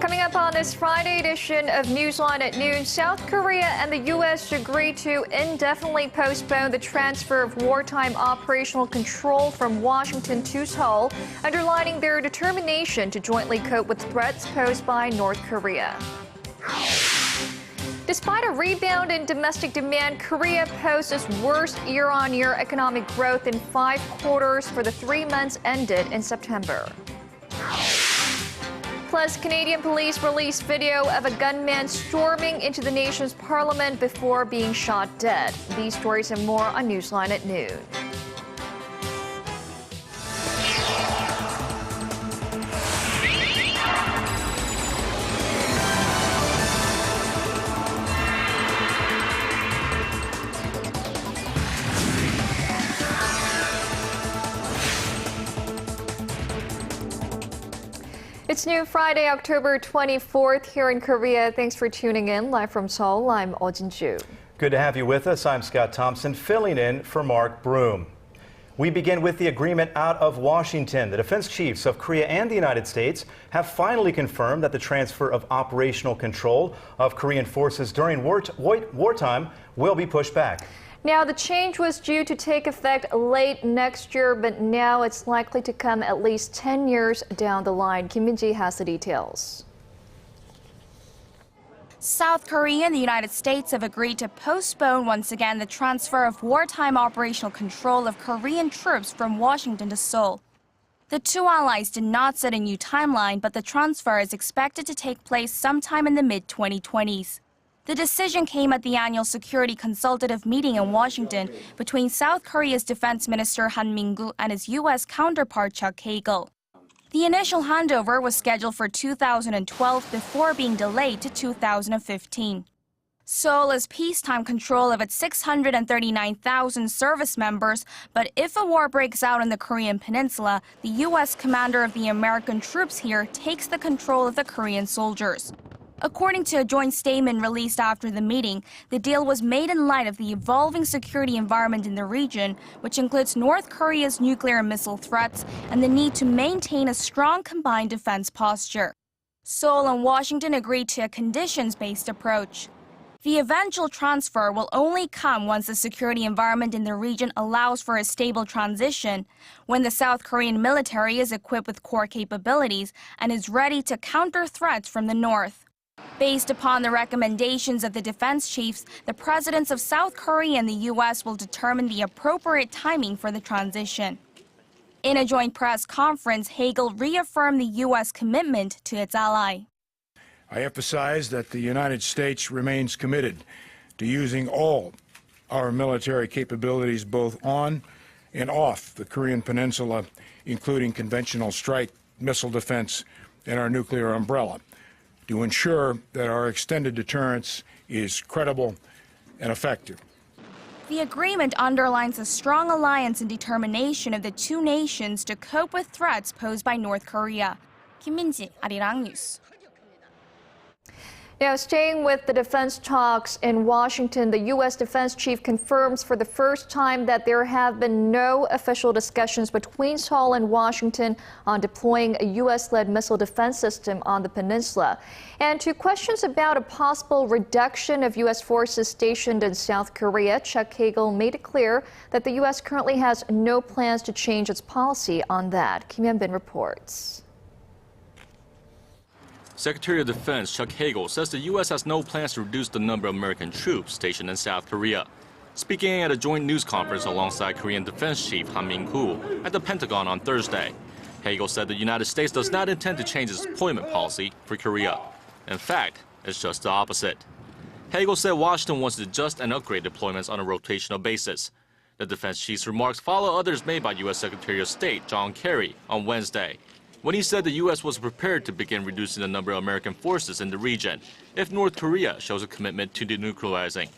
Coming up on this Friday edition of Newsline at noon, South Korea and the U.S. agreed to indefinitely postpone the transfer of wartime operational control from Washington to Seoul, underlining their determination to jointly cope with threats posed by North Korea. Despite a rebound in domestic demand, Korea posts its worst year-on-year economic growth in 5 quarters for the 3 months ended in September. Plus, Canadian police released video of a gunman storming into the nation's parliament before being shot dead. These stories and more on Newsline at noon. It's noon Friday, October 24th here in Korea. Thanks for tuning in. Live from Seoul, I'm Eoh Jin-joo. Good to have you with us. I'm Scott Thompson, filling in for Mark Broome. We begin with the agreement out of Washington. The defense chiefs of Korea and the United States have finally confirmed that the transfer of operational control of Korean forces during wartime will be pushed back. Now, the change was due to take effect late next year, but now it's likely to come at least 10 years down the line. Kim Min-ji has the details. South Korea and the United States have agreed to postpone once again the transfer of wartime operational control of Korean troops from Washington to Seoul. The two allies did not set a new timeline, but the transfer is expected to take place sometime in the mid-2020s. The decision came at the annual security consultative meeting in Washington between South Korea's defense minister Han Min-gu and his U.S. counterpart Chuck Hagel. The initial handover was scheduled for 2012 before being delayed to 2015. Seoul has peacetime control of its 639,000 service members, but if a war breaks out in the Korean peninsula, the U.S. commander of the American troops here takes the control of the Korean soldiers. According to a joint statement released after the meeting, the deal was made in light of the evolving security environment in the region, which includes North Korea's nuclear and missile threats and the need to maintain a strong combined defense posture. Seoul and Washington agreed to a conditions-based approach. The eventual transfer will only come once the security environment in the region allows for a stable transition, when the South Korean military is equipped with core capabilities and is ready to counter threats from the north. Based upon the recommendations of the defense chiefs, the presidents of South Korea and the U.S. will determine the appropriate timing for the transition. In a joint press conference, Hagel reaffirmed the U.S. commitment to its ally. I emphasize that the United States remains committed to using all our military capabilities both on and off the Korean Peninsula, including conventional strike, missile defense, and our nuclear umbrella, to ensure that our extended deterrence is credible and effective. The agreement underlines a strong alliance and determination of the two nations to cope with threats posed by North Korea. Kim Min-ji, Arirang News. Now, staying with the defense talks in Washington, the U.S. defense chief confirms for the first time that there have been no official discussions between Seoul and Washington on deploying a U.S.-led missile defense system on the peninsula. And to questions about a possible reduction of U.S. forces stationed in South Korea, Chuck Hagel made it clear that the U.S. currently has no plans to change its policy on that. Kim Hyun-bin reports. Secretary of Defense Chuck Hagel says the U.S. has no plans to reduce the number of American troops stationed in South Korea. Speaking at a joint news conference alongside Korean Defense Chief Han Min-gu at the Pentagon on Thursday, Hagel said the United States does not intend to change its deployment policy for Korea. In fact, it's just the opposite. Hagel said Washington wants to adjust and upgrade deployments on a rotational basis. The defense chief's remarks follow others made by U.S. Secretary of State John Kerry on Wednesday, when he said the U.S. was prepared to begin reducing the number of American forces in the region if North Korea shows a commitment to denuclearizing.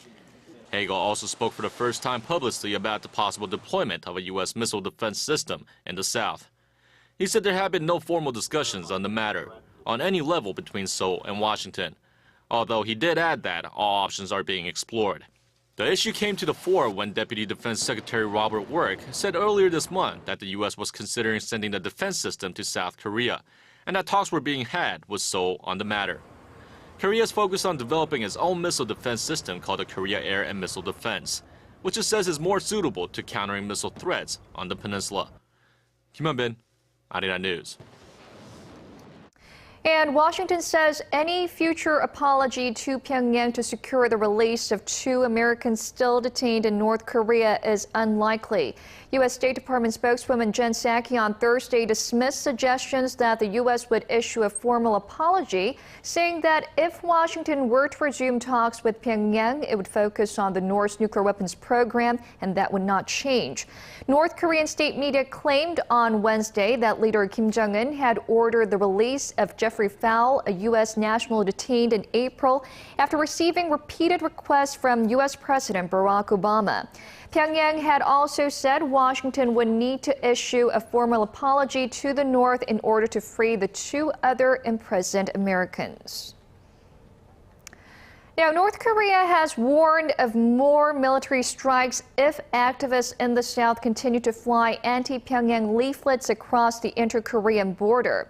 Hagel also spoke for the first time publicly about the possible deployment of a U.S. missile defense system in the South. He said there have been no formal discussions on the matter on any level between Seoul and Washington, although he did add that all options are being explored. The issue came to the fore when Deputy Defense Secretary Robert Work said earlier this month that the U.S. was considering sending the defense system to South Korea, and that talks were being had with Seoul on the matter. Korea is focused on developing its own missile defense system called the Korea Air and Missile Defense, which it says is more suitable to countering missile threats on the peninsula. Kim Hyun-bin, Arirang News. And Washington says any future apology to Pyongyang to secure the release of 2 Americans still detained in North Korea is unlikely. U.S. State Department spokeswoman Jen Psaki on Thursday dismissed suggestions that the U.S. would issue a formal apology, saying that if Washington were to resume talks with Pyongyang, it would focus on the North's nuclear weapons program, and that would not change. North Korean state media claimed on Wednesday that leader Kim Jong-un had ordered the release of Jeffrey Fowl, a U.S. national detained in April, after receiving repeated requests from U.S. President Barack Obama. Pyongyang had also said Washington would need to issue a formal apology to the North in order to free the 2 other imprisoned Americans. Now, North Korea has warned of more military strikes if activists in the South continue to fly anti-Pyongyang leaflets across the inter-Korean border.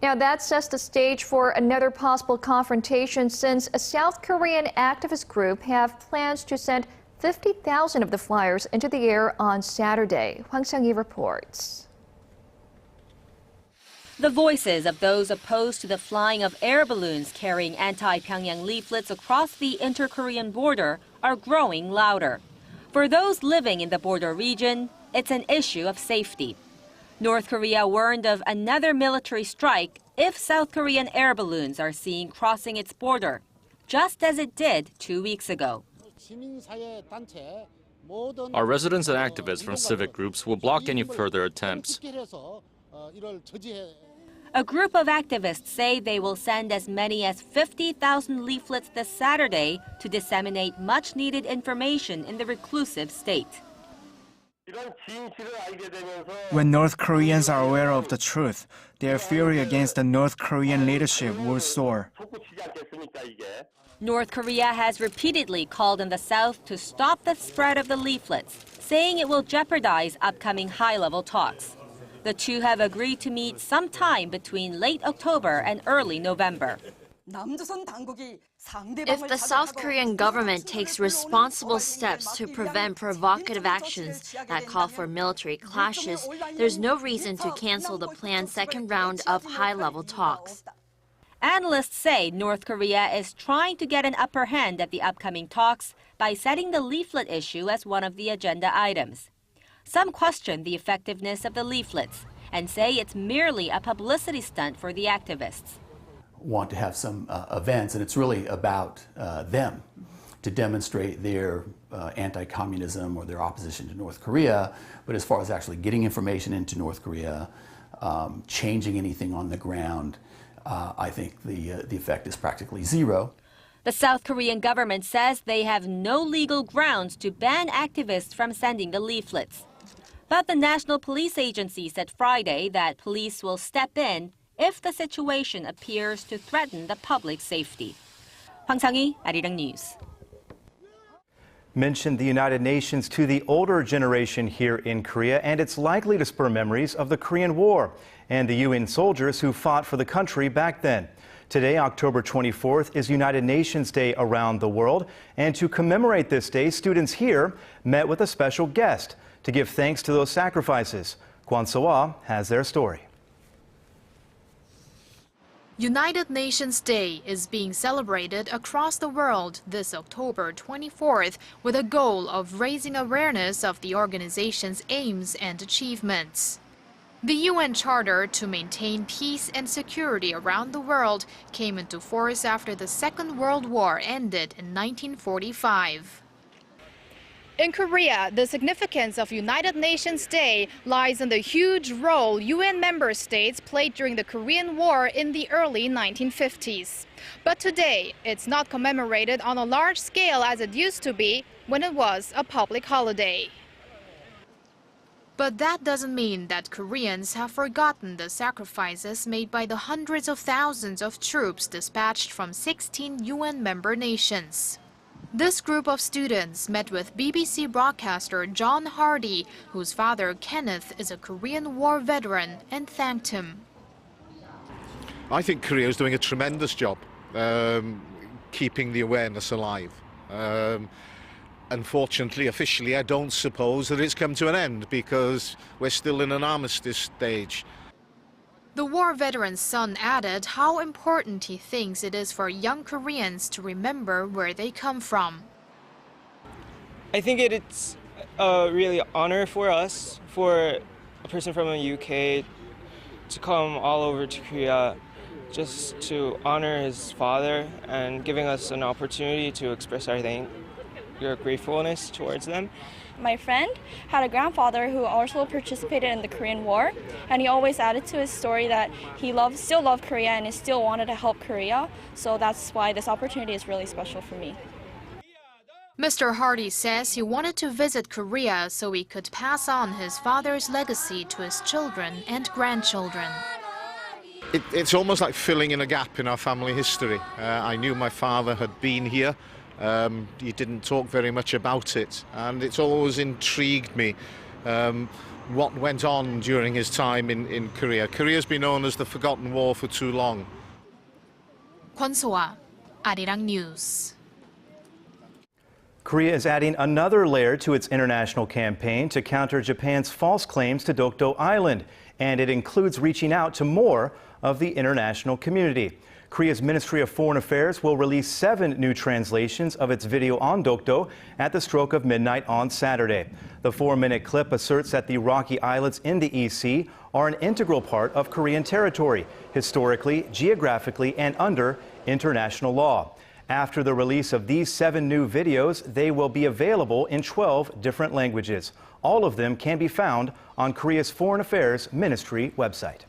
Now, that sets the stage for another possible confrontation since a South Korean activist group have plans to send 50,000 of the flyers into the air on Saturday. Hwang Sang-hee reports. The voices of those opposed to the flying of air balloons carrying anti-Pyongyang leaflets across the inter-Korean border are growing louder. For those living in the border region, it's an issue of safety. North Korea warned of another military strike if South Korean air balloons are seen crossing its border, just as it did 2 weeks ago. Our residents and activists from civic groups will block any further attempts. A group of activists say they will send as many as 50,000 leaflets this Saturday to disseminate much-needed information in the reclusive state. When North Koreans are aware of the truth, their fury against the North Korean leadership will soar. North Korea has repeatedly called on the South to stop the spread of the leaflets, saying it will jeopardize upcoming high-level talks. The 2 have agreed to meet sometime between late October and early November. If the South Korean government takes responsible steps to prevent provocative actions that call for military clashes, there's no reason to cancel the planned second round of high-level talks. Analysts say North Korea is trying to get an upper hand at the upcoming talks by setting the leaflet issue as one of the agenda items. Some question the effectiveness of the leaflets and say it's merely a publicity stunt for the activists. Want to have some events, and it's really about them to demonstrate their anti-communism or their opposition to North Korea. But as far as actually getting information into North Korea, changing anything on the ground, I think the effect is practically zero. The South Korean government says they have no legal grounds to ban activists from sending the leaflets. But the National Police Agency said Friday that police will step in if the situation appears to threaten the public's safety. Hwang Sang-hee, Arirang News. Mentioned the United Nations to the older generation here in Korea, and it's likely to spur memories of the Korean War and the UN soldiers who fought for the country back then. Today, October 24th, is United Nations Day around the world, and to commemorate this day, students here met with a special guest to give thanks to those sacrifices. Kwon So-ah has their story. United Nations Day is being celebrated across the world this October 24th with a goal of raising awareness of the organization's aims and achievements. The UN Charter to maintain peace and security around the world came into force after the Second World War ended in 1945. In Korea, the significance of United Nations Day lies in the huge role UN member states played during the Korean War in the early 1950s. But today, it's not commemorated on a large scale as it used to be when it was a public holiday. But that doesn't mean that Koreans have forgotten the sacrifices made by the hundreds of thousands of troops dispatched from 16 UN member nations. This group of students met with BBC broadcaster John Hardy, whose father Kenneth is a Korean War veteran, and thanked him. I think Korea is doing a tremendous job keeping the awareness alive. Unfortunately, officially, I don't suppose that it's come to an end because we're still in an armistice stage. The war veteran's son added how important he thinks it is for young Koreans to remember where they come from. I think it's a really honor for us, for a person from the UK to come all over to Korea just to honor his father and giving us an opportunity to express your gratefulness towards them. My friend had a grandfather who also participated in the Korean War, and he always added to his story that he still loved Korea and he still wanted to help Korea, so that's why this opportunity is really special for me. Mr. Hardy says he wanted to visit Korea so he could pass on his father's legacy to his children and grandchildren. It's almost like filling in a gap in our family history. I knew my father had been here. He didn't talk very much about it, and it's always intrigued me what went on during his time in Korea. Korea's been known as the forgotten war for too long. Kwon So-ah, Arirang News. Korea is adding another layer to its international campaign to counter Japan's false claims to Dokdo Island, and it includes reaching out to more of the international community. Korea's Ministry of Foreign Affairs will release 7 new translations of its video on Dokdo at the stroke of midnight on Saturday. The 4-minute clip asserts that the rocky islets in the EC are an integral part of Korean territory, historically, geographically, and under international law. After the release of these 7 new videos, they will be available in 12 different languages. All of them can be found on Korea's Foreign Affairs Ministry website.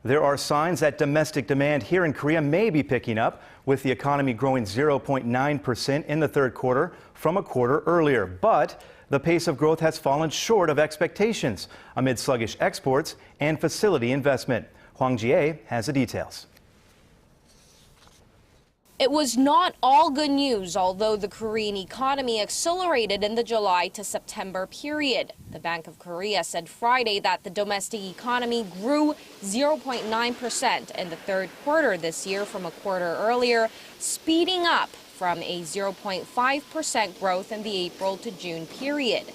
There are signs that domestic demand here in Korea may be picking up, with the economy growing 0.9% in the third quarter from a quarter earlier. But the pace of growth has fallen short of expectations amid sluggish exports and facility investment. Hwang Ji-ae has the details. It was not all good news, although the Korean economy accelerated in the July to September period. The Bank of Korea said Friday that the domestic economy grew 0.9% in the third quarter this year from a quarter earlier, speeding up from a 0.5% growth in the April to June period.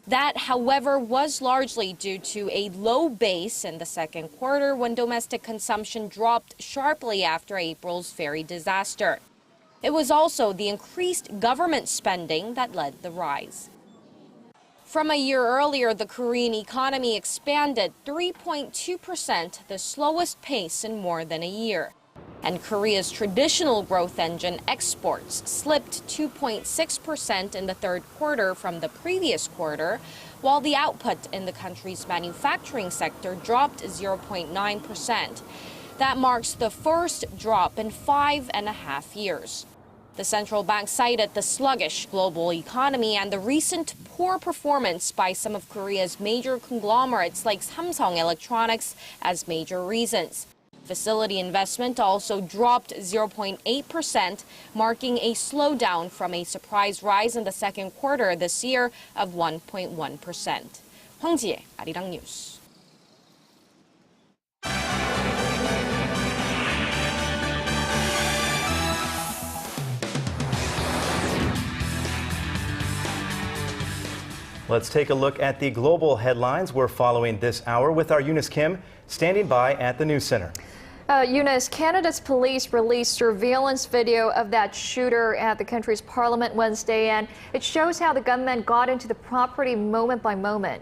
That, however, was largely due to a low base in the second quarter when domestic consumption dropped sharply after April's ferry disaster. It was also the increased government spending that led the rise. From a year earlier, the Korean economy expanded 3.2%, the slowest pace in more than a year. And Korea's traditional growth engine, exports, slipped 2.6% in the third quarter from the previous quarter, while the output in the country's manufacturing sector dropped 0.9%. That marks the first drop in 5.5 years. The central bank cited the sluggish global economy and the recent poor performance by some of Korea's major conglomerates like Samsung Electronics as major reasons. Facility investment also dropped 0.8%, marking a slowdown from a surprise rise in the second quarter this year of 1.1%. Hwang Ji-ae, Arirang News. Let's take a look at the global headlines we're following this hour with our Eunice Kim standing by at the News Center. Eunice, Canada's police released surveillance video of that shooter at the country's parliament Wednesday, and it shows how the gunman got into the property moment by moment.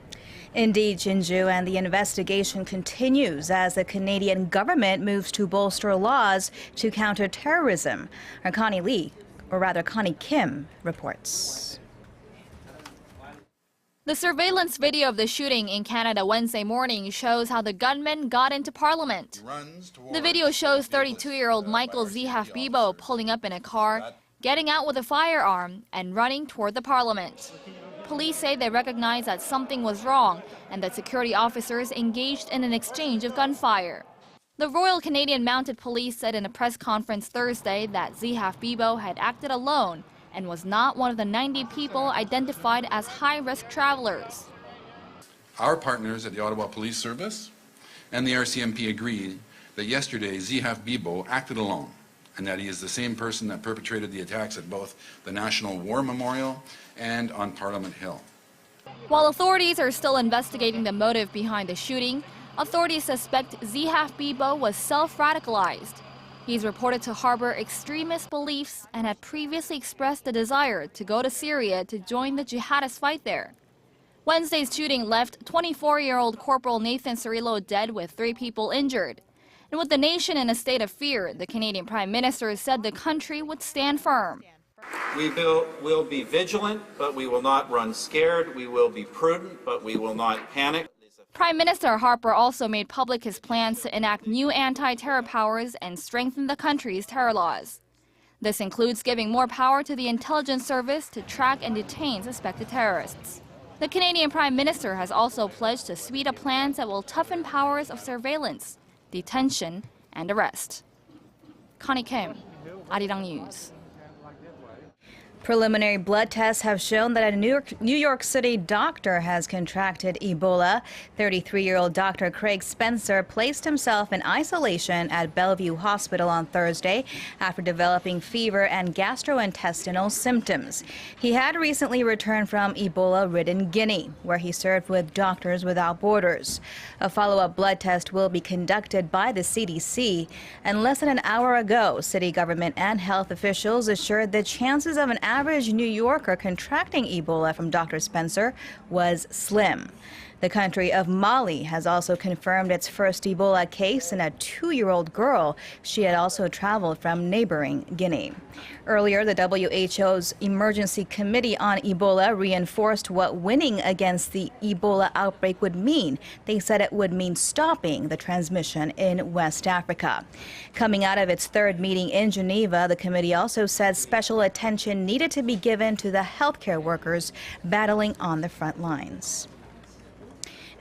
Indeed, Jin-joo, and the investigation continues as the Canadian government moves to bolster laws to counter terrorism. Our Connie Kim reports. The surveillance video of the shooting in Canada Wednesday morning shows how the gunman got into Parliament. The video shows 32-year-old Michael Zihaf-Bibo pulling up in a car, getting out with a firearm, and running toward the Parliament. Police say they recognize that something was wrong and that security officers engaged in an exchange of gunfire. The Royal Canadian Mounted Police said in a press conference Thursday that Zihaf-Bibo had acted alone and was not one of the 90 people identified as high-risk travelers. Our partners at the Ottawa Police Service and the RCMP agreed that yesterday Zihaf Bibo acted alone, and that he is the same person that perpetrated the attacks at both the National War Memorial and on Parliament Hill. While authorities are still investigating the motive behind the shooting, authorities suspect Zihaf Bibo was self-radicalized. He's reported to harbor extremist beliefs and had previously expressed the desire to go to Syria to join the jihadist fight there. Wednesday's shooting left 24-year-old Corporal Nathan Cirillo dead with 3 people injured. And with the nation in a state of fear, the Canadian Prime Minister said the country would stand firm. We will be vigilant, but we will not run scared. We will be prudent, but we will not panic. Prime Minister Harper also made public his plans to enact new anti-terror powers and strengthen the country's terror laws. This includes giving more power to the intelligence service to track and detain suspected terrorists. The Canadian Prime Minister has also pledged to speed up plans that will toughen powers of surveillance, detention, and arrest. Connie Kim, Arirang News. Preliminary blood tests have shown that a New York City doctor has contracted Ebola. 33-year-old Dr. Craig Spencer placed himself in isolation at Bellevue Hospital on Thursday after developing fever and gastrointestinal symptoms. He had recently returned from Ebola-ridden Guinea, where he served with Doctors Without Borders. A follow-up blood test will be conducted by the CDC. And less than an hour ago, city government and health officials assured the chances of an average New Yorker contracting Ebola from Dr. Spencer was slim. The country of Mali has also confirmed its first Ebola case in a 2-year-old girl. She had also traveled from neighboring Guinea. Earlier, the WHO's Emergency Committee on Ebola reinforced what winning against the Ebola outbreak would mean. They said it would mean stopping the transmission in West Africa. Coming out of its 3rd meeting in Geneva, the committee also said special attention needed to be given to the healthcare workers battling on the front lines.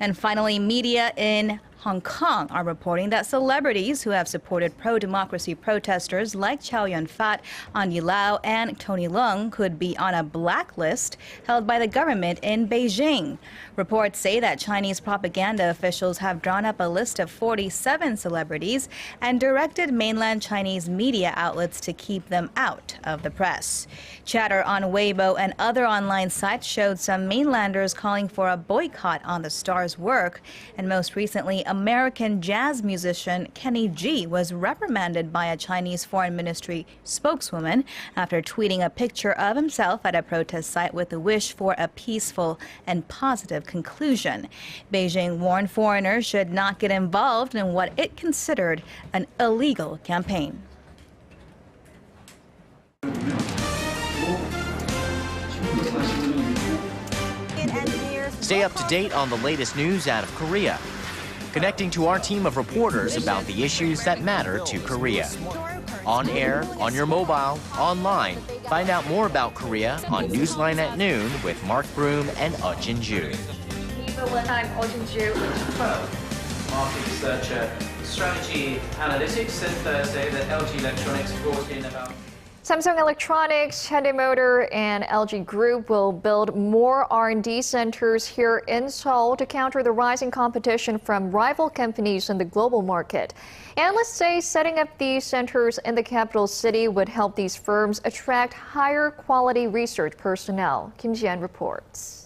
And finally, media in Hong Kong are reporting that celebrities who have supported pro-democracy protesters like Chow Yun-fat, Andy Lau, and Tony Leung could be on a blacklist held by the government in Beijing. Reports say that Chinese propaganda officials have drawn up a list of 47 celebrities and directed mainland Chinese media outlets to keep them out of the press. Chatter on Weibo and other online sites showed some mainlanders calling for a boycott on the star's work, and most recently, American jazz musician Kenny G was reprimanded by a Chinese Foreign Ministry spokeswoman after tweeting a picture of himself at a protest site with a wish for a peaceful and positive conclusion. Beijing warned foreigners should not get involved in what it considered an illegal campaign. Stay up to date on the latest news out of Korea. Connecting to our team of reporters about the issues that matter to Korea. On air, on your mobile, online. Find out more about Korea on NEWSLINE at Noon with Mark Broome and Eoh Jin-joo. I'm Eoh Jin-joo. Market researcher, strategy analytics, and Thursday that LG Electronics brought in about. Samsung Electronics, Hyundai Motor, and LG Group will build more R&D centers here in Seoul to counter the rising competition from rival companies in the global market. Analysts say setting up these centers in the capital city would help these firms attract higher quality research personnel. Kim Ji-an reports.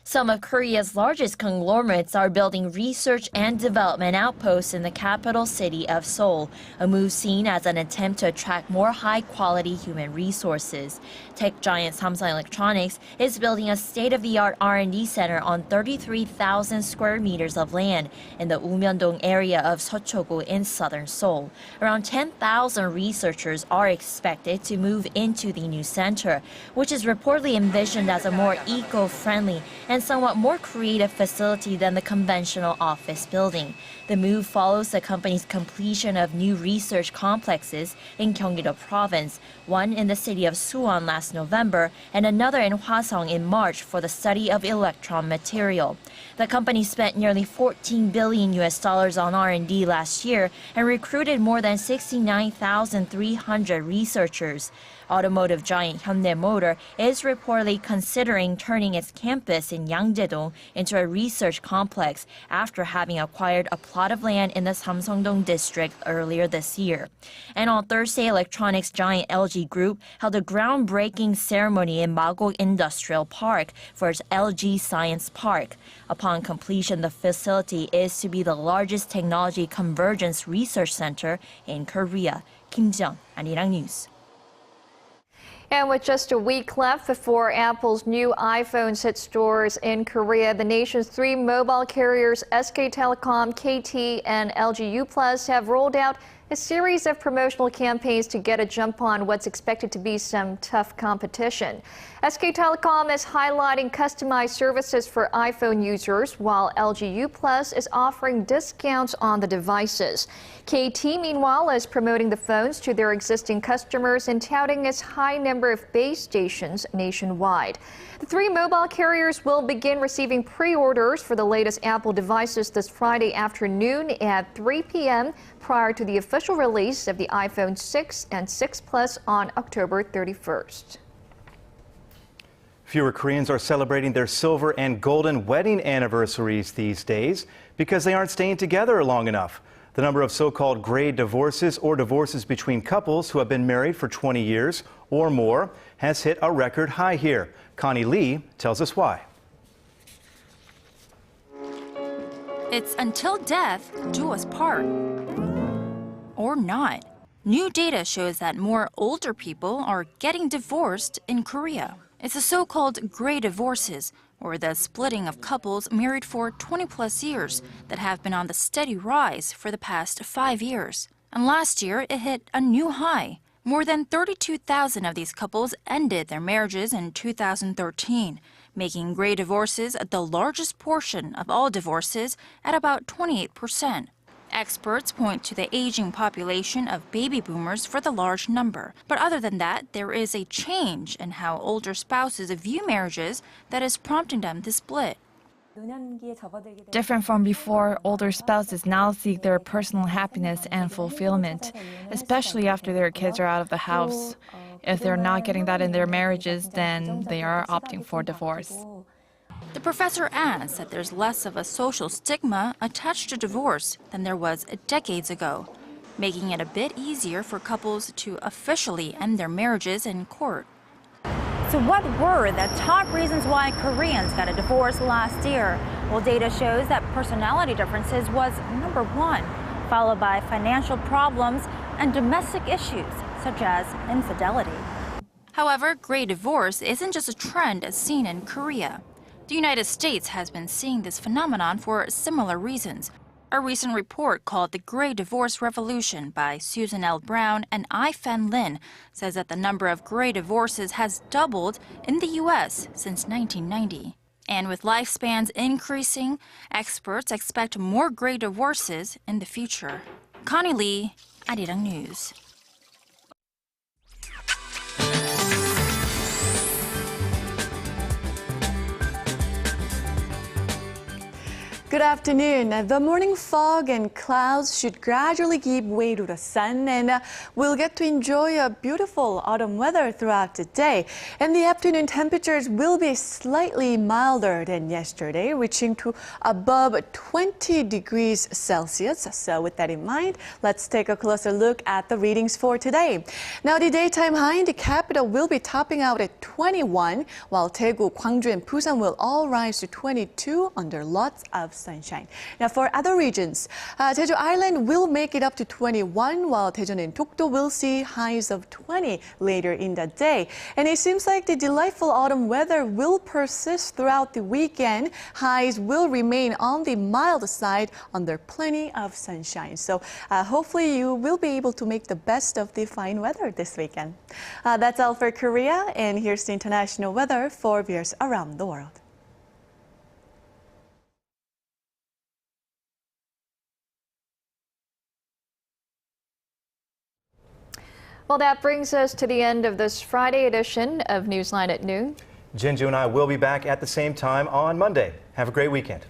Some of Korea's largest conglomerates are building research and development outposts in the capital city of Seoul, a move seen as an attempt to attract more high-quality human resources. Tech giant Samsung Electronics is building a state-of-the-art R&D center on 33,000 square meters of land in the Umyeondong area of Seochogu in southern Seoul. Around 10,000 researchers are expected to move into the new center, which is reportedly envisioned as a more eco-friendly and somewhat more creative facility than the conventional office building. The move follows the company's completion of new research complexes in Gyeonggi-do Province, one in the city of Suwon last November and another in Hwasong in March for the study of electron material. The company spent nearly $14 billion on R&D last year and recruited more than 69,300 researchers. Automotive giant Hyundai Motor is reportedly considering turning its campus in Yangjae-dong into a research complex after having acquired a plot of land in the Samsung-dong district earlier this year. And on Thursday, electronics giant LG Group held a groundbreaking ceremony in Magok Industrial Park for its LG Science Park. Upon completion, the facility is to be the largest technology convergence research center in Korea. Kim Jung, Arirang News. And with just a week left before Apple's new iPhones hit stores in Korea, the nation's 3 mobile carriers, SK Telecom, KT, and LG U+, have rolled out a series of promotional campaigns to get a jump on what's expected to be some tough competition. SK Telecom is highlighting customized services for iPhone users, while LG U+ is offering discounts on the devices. KT, meanwhile, is promoting the phones to their existing customers and touting its high number of base stations nationwide. The 3 mobile carriers will begin receiving pre-orders for the latest Apple devices this Friday afternoon at 3 p.m. prior to the official release of the iPhone 6 and 6 Plus on October 31st. Fewer Koreans are celebrating their silver and golden wedding anniversaries these days because they aren't staying together long enough. The number of so-called gray divorces or divorces between couples who have been married for 20 years or more has hit a record high here. Connie Lee tells us why. It's until death do us part. Or not. New data shows that more older people are getting divorced in Korea. It's the so-called gray divorces, or the splitting of couples married for 20-plus years that have been on the steady rise for the past 5 years. And last year, it hit a new high. More than 32,000 of these couples ended their marriages in 2013, making gray divorces the largest portion of all divorces at about 28%. Experts point to the aging population of baby boomers for the large number. But other than that, there is a change in how older spouses view marriages that is prompting them to split. Different from before, older spouses now seek their personal happiness and fulfillment, especially after their kids are out of the house. If they're not getting that in their marriages, then they are opting for divorce. The professor adds that there's less of a social stigma attached to divorce than there was decades ago, making it a bit easier for couples to officially end their marriages in court. So what were the top reasons why Koreans got a divorce last year? Well, data shows that personality differences was number 1, followed by financial problems and domestic issues, such as infidelity. However, gray divorce isn't just a trend seen in Korea. The United States has been seeing this phenomenon for similar reasons. A recent report called The Gray Divorce Revolution by Susan L. Brown and I-Fen Lin says that the number of gray divorces has doubled in the U.S. since 1990. And with lifespans increasing, experts expect more gray divorces in the future. Connie Lee, Arirang News. Good afternoon. The morning fog and clouds should gradually give way to the sun, and we'll get to enjoy a beautiful autumn weather throughout the day. And the afternoon temperatures will be slightly milder than yesterday, reaching to above 20 degrees Celsius. So with that in mind, let's take a closer look at the readings for today. Now, the daytime high in the capital will be topping out at 21, while Daegu, Gwangju, and Busan will all rise to 22 under lots of sunshine. Now for other regions, Jeju Island will make it up to 21, while Daejeon and Dokdo will see highs of 20 later in the day. And it seems like the delightful autumn weather will persist throughout the weekend. Highs will remain on the mild side under plenty of sunshine. So hopefully you will be able to make the best of the fine weather this weekend. That's all for Korea, and here's the international weather for viewers around the world. Well, that brings us to the end of this Friday edition of Newsline at Noon. Jin-joo and I will be back at the same time on Monday. Have a great weekend.